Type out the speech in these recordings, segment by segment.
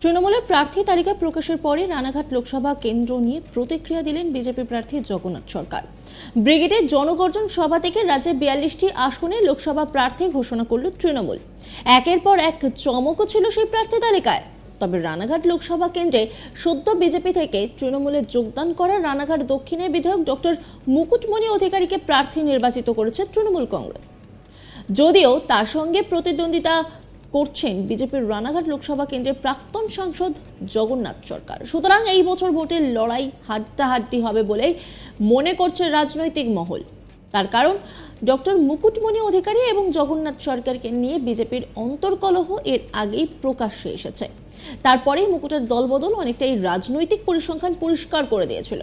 তৃণমূলের প্রার্থী তালিকা প্রকাশের পরে রানাঘাট লোকসভা কেন্দ্র নিয়ে প্রতিক্রিয়া দিলেন বিজেপি প্রার্থী জগন্নাথ সরকার। ব্রিগেডের জনগর্জন সভা থেকে রাজ্যে 42টি আসনে লোকসভা প্রার্থী ঘোষণা করল তৃণমূল। একের পর এক চমকও ছিল সেই প্রার্থী তালিকায়। তবে রানাঘাট লোকসভা কেন্দ্রে সদ্য বিজেপি থেকে তৃণমূলে যোগদান করা রানাঘাট দক্ষিণের বিধায়ক ডক্টর মুকুটমণি অধিকারীকে প্রার্থী নির্বাচিত করেছে তৃণমূল কংগ্রেস। যদিও তার সঙ্গে প্রতিদ্বন্দ্বিতা করছেন বিজেপির রানাঘাট লোকসভা কেন্দ্রের প্রাক্তন সাংসদ জগন্নাথ সরকার। সুতরাং এই বছর ভোটের লড়াই হাড্ডাহাড্ডি হবে বলে মনে করছে রাজনৈতিক মহল। তার কারণ ডক্টর মুকুটমণি অধিকারী এবং জগন্নাথ সরকারকে নিয়ে বিজেপির অন্তর্কলহ এর আগেই প্রকাশ্যে এসেছে। তারপরেই মুকুটের দলবদল অনেকটাই রাজনৈতিক পরিসংখ্যান পরিষ্কার করে দিয়েছিল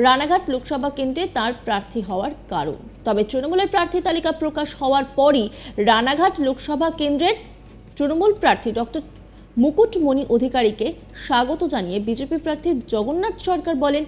রানাঘাট লোকসভা কেন্দ্রে তার প্রার্থী হওয়ার কারণ। তবে তৃণমূলের প্রার্থী তালিকা প্রকাশ হওয়ার পরই রানাঘাট লোকসভা কেন্দ্রের তৃণমূল প্রার্থী ডক্টর মুকুটমণি অধিকারীকে স্বাগত জানিয়ে বিজেপি প্রার্থী জগন্নাথ সরকার বলেন,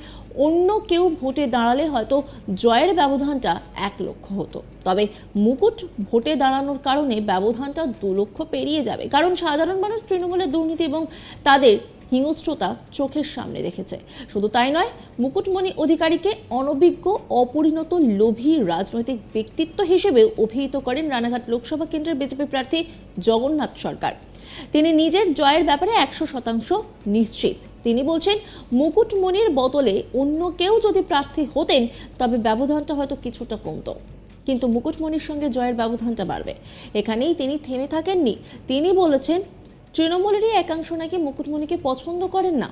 অন্য কেউ ভোটে দাঁড়ালে হয়তো জয়ের ব্যবধানটা 1 লক্ষ হতো, তবে মুকুট ভোটে দাঁড়ানোর কারণে ব্যবধানটা 2 লক্ষ পেরিয়ে যাবে। কারণ সাধারণ মানুষ তৃণমূলের দুর্নীতি এবং তাদের হিংস্রতা চোখের সামনে দেখেছে। শুধু তাই নয়, মুকুটমণি অধিকারীকে অনভিজ্ঞ, অপরিণত, লোভী রাজনৈতিক ব্যক্তিত্ব হিসেবে অভিহিত করেন রানাঘাট লোকসভা কেন্দ্রের বিজেপি প্রার্থী জগন্নাথ সরকার। তিনি নিজের জয়ের ব্যাপারে 100% নিশ্চিত। তিনি বলছেন, মুকুটমণির বদলে অন্য কেউ যদি প্রার্থী হতেন তবে ব্যবধানটা হয়তো কিছুটা কমতো, কিন্তু মুকুটমণির সঙ্গে জয়ের ব্যবধানটা বাড়বে। এখানেই তিনি থেমে থাকেননি। তিনি বলেছেন, তৃণমূলেরই একাংশ নাকি মুকুটমণিকে পছন্দ করেন না,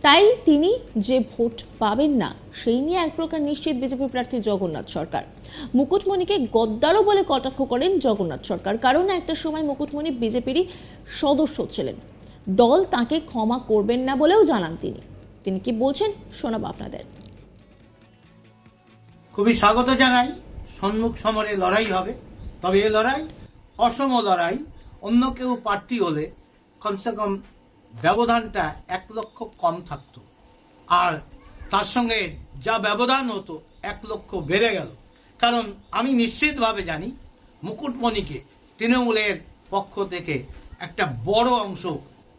তাই তিনি যে ভোট পাবেন না সেই নিয়ে এক প্রকার নিশ্চিত বিজেপি প্রার্থী জগন্নাথ সরকার। মুকুটমণিকে গদ্দারও বলে কটাক্ষ করেন জগন্নাথ সরকার, কারণ একটা সময় মুকুটমণি বিজেপিরই সদস্য ছিলেন। দল তাকে ক্ষমা করবেন না বলেও জানান তিনি। তিনি কি বলছেন শোনাবো আপনাদের। খুবই স্বাগত জানাই। সম্মুখ সমরে লড়াই হবে, তবে এই লড়াই অসম লড়াই। অন্য কেউ প্রার্থী হলে কমসে কম ব্যবধানটা 1 লক্ষ কম থাকতো, আর তার সঙ্গে যা ব্যবধান হতো 1 লক্ষ বেড়ে গেল। কারণ আমি নিশ্চিতভাবে জানি মুকুটমণিকে তৃণমূলের পক্ষ থেকে একটা বড় অংশ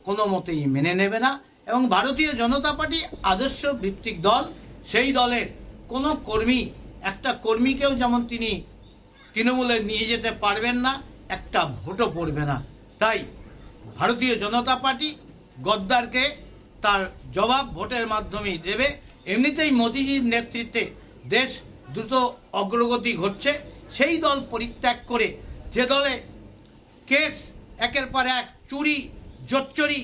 কোনো মতেই মেনে নেবে না, এবং ভারতীয় জনতা পার্টি আদর্শ ভিত্তিক দল, সেই দলের কোনো কর্মী, একটা কর্মীকেও যেমন তিনি তৃণমূলে নিয়ে যেতে পারবেন না, একটা ভোটও পড়বে না। তাই ভারতীয় জনতা পার্টি গদ্দারকে তার জবাব ভোটের মাধ্যমেই দেবে। এমনিতেই মোদিজির নেতৃত্বে দেশ দ্রুত অগ্রগতি ঘটছে। সেই দল পরিত্যাগ করে যে দলে কেস একের পর এক, চুরি, জোচ্চুরি,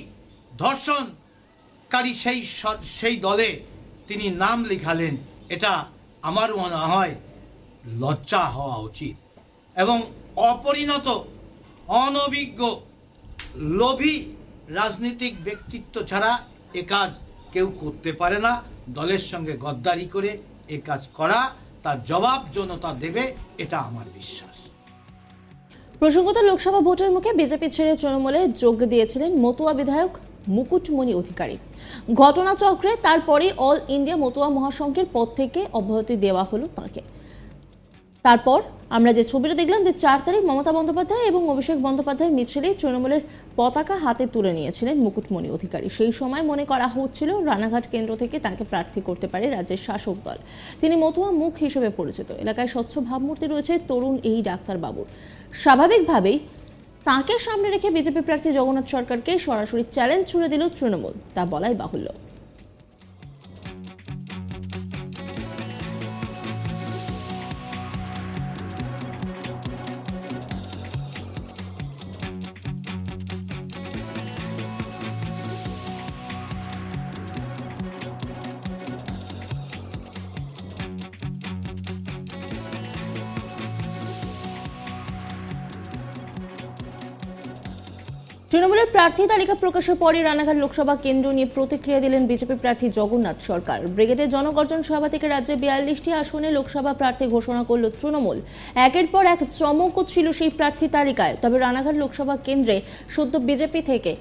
ধর্ষণকারী সেই দলে তিনি নাম লিখালেন, এটা আমার মনে হয় লজ্জা হওয়া উচিত। এবং অপরিণত, অনভিজ্ঞ, লোভী রাজনৈতিক ব্যক্তিত্ব ছাড়া এ কাজ কেউ করতে পারে না। দলের সঙ্গে গদ্দারি করে এ কাজ করা, তার জবাব জনতা দেবে, এটা আমার বিশ্বাস। প্রসঙ্গত, লোকসভা ভোটের মুখে বিজেপি ছেড়ে তৃণমূলে যোগ দিয়েছিলেন মতুয়া বিধায়ক মুকুটমণি অধিকারী। ঘটনাচক্রে তারপরে অল ইন্ডিয়া মতুয়া মহাসংঘের পদ থেকে অব্যাহতি দেওয়া হলো তাঁকে। তারপর আমরা যে ছবিটা দেখলাম যে 4 তারিখ মমতা বন্দ্যোপাধ্যায় এবং অভিষেক বন্দ্যোপাধ্যায়ের মিছিলে তৃণমূলের পতাকা হাতে তুলে নিয়েছিলেন মুকুটমণি অধিকারী। সেই সময় মনে করা হচ্ছিল রানাঘাট কেন্দ্র থেকে তাকে প্রার্থী করতে পারে রাজ্যের শাসক দল। তিনি মতুয়া মুখ হিসেবে পরিচিত। এলাকায় স্বচ্ছ ভাবমূর্তি রয়েছে তরুণ এই ডাক্তারবাবুর। স্বাভাবিকভাবেই তাঁকে সামনে রেখে বিজেপি প্রার্থী জগন্নাথ সরকারকে সরাসরি চ্যালেঞ্জ ছুড়ে দিল তৃণমূল, তা বলাই বাহুল্য। তৃণমূলের প্রার্থী তালিকা প্রকাশের পরই রানাঘাট লোকসভা কেন্দ্র নিয়ে প্রতিক্রিয়া দিলেন বিজেপি প্রার্থী জগন্নাথ সরকার। ব্রিগেডের জনগর্জন সভা থেকে রাজ্যের 42টি আসনে লোকসভা প্রার্থী ঘোষণা করল তৃণমূল। একের পর এক চমকও ছিল সেই প্রার্থী তালিকায়। তবে রানাঘাট লোকসভা কেন্দ্রে সদ্য বিজেপি থেকে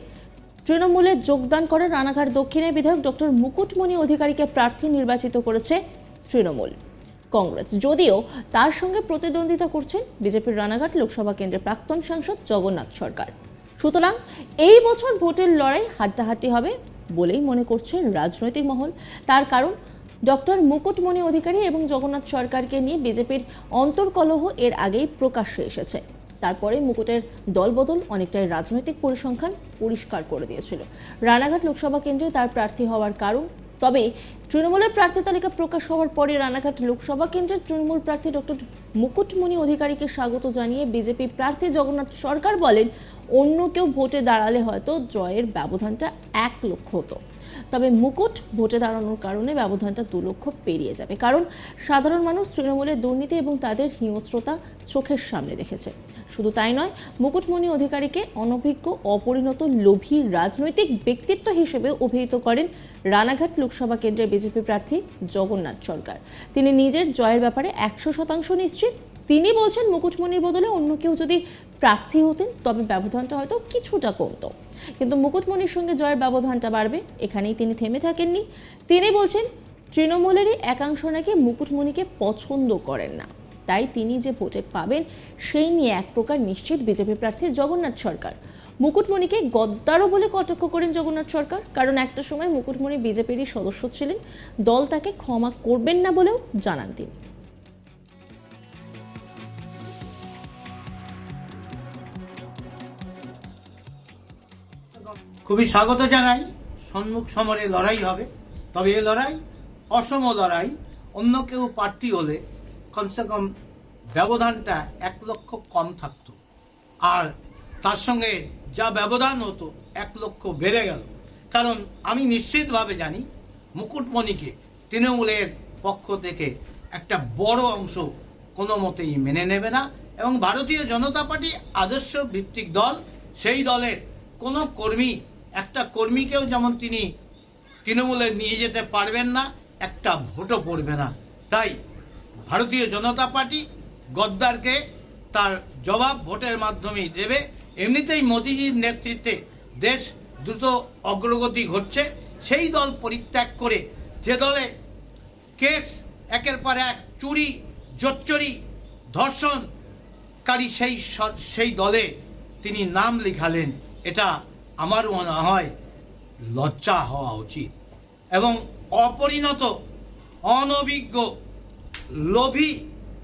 তৃণমূলে যোগদান করা রানাঘাট দক্ষিণের বিধায়ক ডক্টর মুকুটমণি অধিকারীকে প্রার্থী নির্বাচিত করেছে তৃণমূল কংগ্রেস। যদিও তার সঙ্গে প্রতিদ্বন্দ্বিতা করছেন বিজেপির রানাঘাট লোকসভা কেন্দ্রের প্রাক্তন সাংসদ জগন্নাথ সরকার। সুতরাং এই বছর ভোটের লড়াই হাড্ডাহাড্ডি হবে বলেই মনে করছে রাজনৈতিক মহল। তার কারণ ডক্টর মুকুটমণি অধিকারী এবং জগন্নাথ সরকারকে নিয়ে বিজেপির অন্তর্কলহ এর আগেই প্রকাশ্যে এসেছে। তারপরে মুকুটের দলবদল অনেকটাই রাজনৈতিক পরিসংখ্যান পরিষ্কার করে দিয়েছিল। রানাঘাট লোকসভা কেন্দ্রে তার প্রার্থী হওয়ার কারণ, তবে তৃণমূলের প্রার্থী তালিকা প্রকাশ হওয়ার পরে রানাঘাট লোকসভা কেন্দ্রের তৃণমূল প্রার্থী ডক্টর মুকুটমণি অধিকারীকে স্বাগত জানিয়ে বিজেপি প্রার্থী জগন্নাথ সরকার বলেন, অন্য কেউ ভোটে দাঁড়ালে হয়তো জয়ের ব্যবধানটা 1 লক্ষ হতো, তবে মুকুট ভোটে দাঁড়ানোর কারণে ব্যবধানটা 2 লক্ষ পেরিয়ে যাবে। কারণ সাধারণ মানুষ তৃণমূলের দুর্নীতি এবং তাদের হিংস্রতা চোখের সামনে দেখেছে। শুধু তাই নয়, মুকুটমণি অধিকারীকে অনভিজ্ঞ, অপরিণত, লোভী রাজনৈতিক ব্যক্তিত্ব হিসেবে অভিহিত করেন রানাঘাট লোকসভা কেন্দ্রের বিজেপি প্রার্থী জগন্নাথ সরকার। তিনি নিজের জয়ের ব্যাপারে 100% নিশ্চিত। তিনি বলছেন, মুকুটমণির বদলে অন্য কেউ যদি প্রার্থী হতেন তবে ব্যবধানটা হয়তো কিছুটা কমতো, কিন্তু মুকুটমণির সঙ্গে জয়ের ব্যবধানটা বাড়বে। এখানেই তিনি থেমে থাকেননি। তিনি বলছেন, তৃণমূলেরই একাংশ নাকি মুকুটমণিকে পছন্দ করেন না, তাই তিনি যে ভোটে পাবেন সেই নিয়ে এক প্রকার নিশ্চিত বিজেপি প্রার্থী জগন্নাথ সরকার। মুকুটমণিকে গদ্দারও বলে কটাক্ষ করেন জগন্নাথ সরকার, কারণ একটা সময় মুকুটমণি বিজেপিরই সদস্য ছিলেন। দল তাকে ক্ষমা করবেন না বলেও জানান তিনি। খুবই স্বাগত জানাই। সম্মুখ সমরে লড়াই হবে, তবে এ লড়াই অসম লড়াই। অন্য কেউ প্রার্থী হলে কমসে কম ব্যবধানটা 1 লক্ষ কম থাকতো, আর তার সঙ্গে যা ব্যবধান হতো 1 লক্ষ বেড়ে গেল। কারণ আমি নিশ্চিতভাবে জানি মুকুটমণিকে তৃণমূলের পক্ষ থেকে একটা বড় অংশ কোনো মতেই মেনে নেবে না, এবং ভারতীয় জনতা পার্টি আদর্শ ভিত্তিক দল, সেই দলের কোনো কর্মী, একটা কর্মীকেও যেমন তিনি তৃণমূলে নিয়ে যেতে পারবেন না, একটা ভোটও পড়বে না। তাই ভারতীয় জনতা পার্টি গদ্দারকে তার জবাব ভোটের মাধ্যমেই দেবে। এমনিতেই মোদিজির নেতৃত্বে দেশ দ্রুত অগ্রগতি ঘটছে। সেই দল পরিত্যাগ করে যে দলে কেস একের পর এক, চুরি, জোচ্চুরি, ধর্ষণকারী সেই দলে তিনি নাম লিখালেন, এটা আমার মনে হয় লজ্জা হওয়া উচিত। এবং অপরিণত, অনভিজ্ঞ, লোভী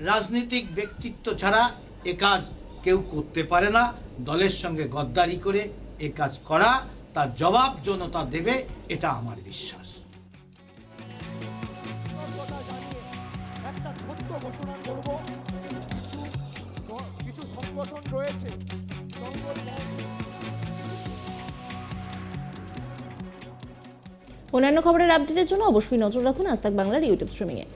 রাজনৈতিক ব্যক্তিত্ব ছাড়া এ কাজ কেউ করতে পারে না। দলের সঙ্গে গদ্দারি করে এ কাজ করা, তার জবাব জনতা দেবে, এটা আমার বিশ্বাস। একটা ছোট্ট ঘোষণা করব, কিছু সংগঠন রয়েছে, অন্যান্য খবরের আপডেটের জন্য অবশ্যই নজর রাখুন আজ তাক বাংলার ইউটিউব স্ট্রিমিংয়ে।